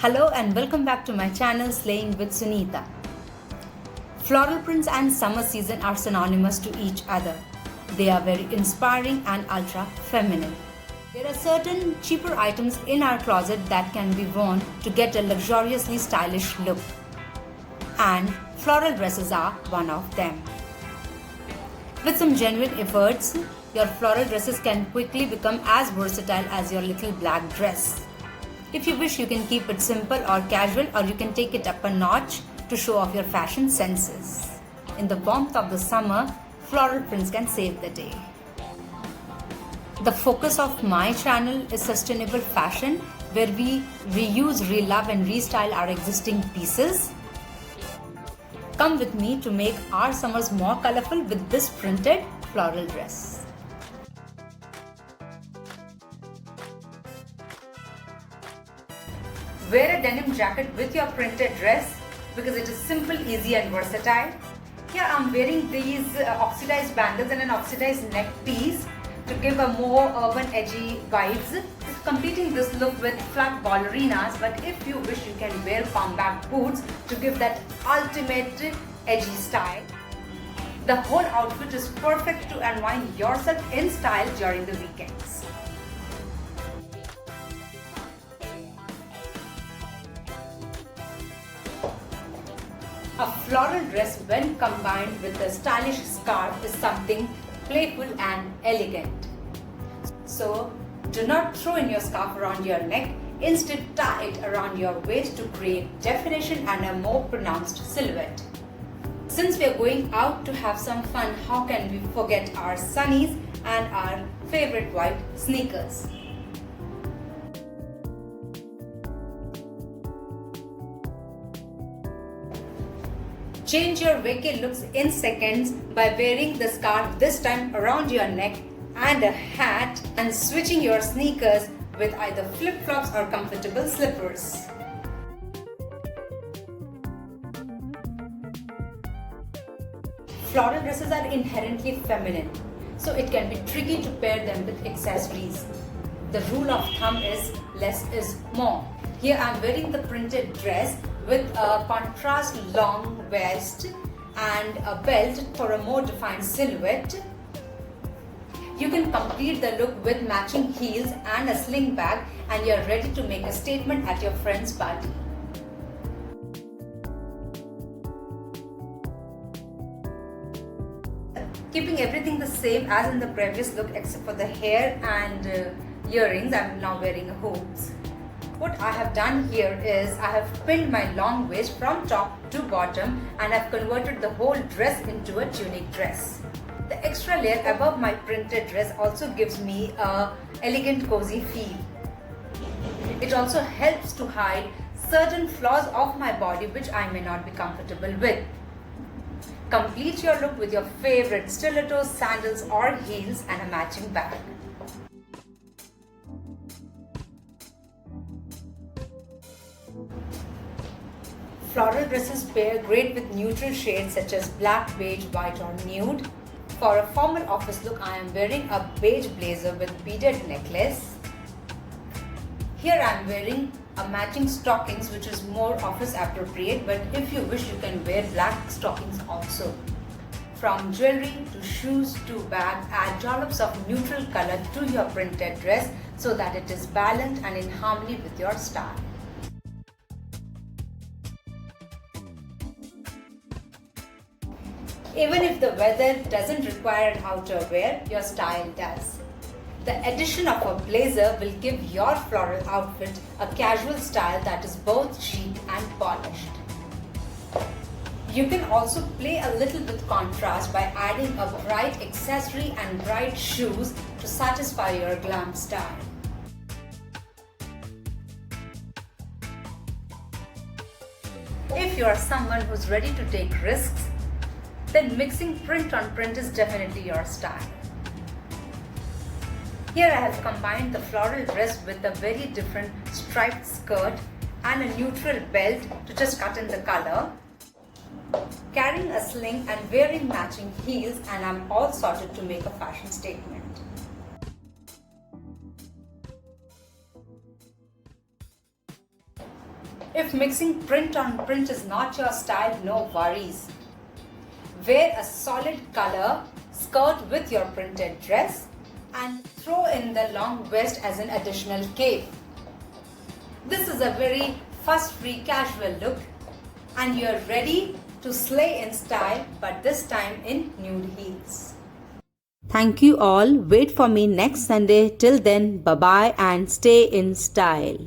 Hello and welcome back to my channel Slaying with Sunita. Floral prints and summer season are synonymous to each other. They are very inspiring and ultra feminine. There are certain cheaper items in our closet that can be worn to get a luxuriously stylish look. And floral dresses are one of them. With some genuine efforts, your floral dresses can quickly become as versatile as your little black dress. If you wish, you can keep it simple or casual, or you can take it up a notch to show off your fashion senses. In the warmth of the summer, floral prints can save the day. The focus of my channel is sustainable fashion, where we reuse, relove and restyle our existing pieces. Come with me to make our summers more colorful with this printed floral dress. Wear a denim jacket with your printed dress because it is simple, easy and versatile. Here I am wearing these oxidized bangles and an oxidized neck piece to give a more urban edgy vibes. Completing this look with flat ballerinas, but if you wish you can wear combat boots to give that ultimate edgy style. The whole outfit is perfect to unwind yourself in style during the weekends. A floral dress when combined with a stylish scarf is something playful and elegant. So do not throw in your scarf around your neck, instead tie it around your waist to create definition and a more pronounced silhouette. Since we are going out to have some fun, how can we forget our sunnies and our favorite white sneakers? Change your vacay looks in seconds by wearing the scarf this time around your neck and a hat, and switching your sneakers with either flip-flops or comfortable slippers. Floral dresses are inherently feminine, so it can be tricky to pair them with accessories. The rule of thumb is less is more. Here I am wearing the printed dress with a contrast long vest and a belt for a more defined silhouette. You can complete the look with matching heels and a sling bag, and you're ready to make a statement at your friend's party. Keeping everything the same as in the previous look except for the hair and earrings, I'm now wearing hoops. What I have done here is I have pinned my long waist from top to bottom and I've converted the whole dress into a tunic dress. The extra layer above my printed dress also gives me a elegant cozy feel. It also helps to hide certain flaws of my body which I may not be comfortable with. Complete your look with your favorite stilettos, sandals or heels and a matching bag. Floral dresses pair great with neutral shades such as black, beige, white or nude. For a formal office look, I am wearing a beige blazer with beaded necklace. Here I am wearing a matching stockings which is more office appropriate, but if you wish you can wear black stockings also. From jewelry to shoes to bag, add dollops of neutral color to your printed dress so that it is balanced and in harmony with your style. Even if the weather doesn't require an outerwear, your style does. The addition of a blazer will give your floral outfit a casual style that is both chic and polished. You can also play a little with contrast by adding a bright accessory and bright shoes to satisfy your glam style. If you are someone who's ready to take risks, then mixing print on print is definitely your style. Here I have combined the floral dress with a very different striped skirt and a neutral belt to just cut in the color. Carrying a sling and wearing matching heels, and I'm all sorted to make a fashion statement. If mixing print on print is not your style, no worries. Wear a solid color skirt with your printed dress and throw in the long vest as an additional cape. This is a very fuss-free casual look and you're ready to slay in style, but this time in nude heels. Thank you all. Wait for me next Sunday. Till then, bye bye and stay in style.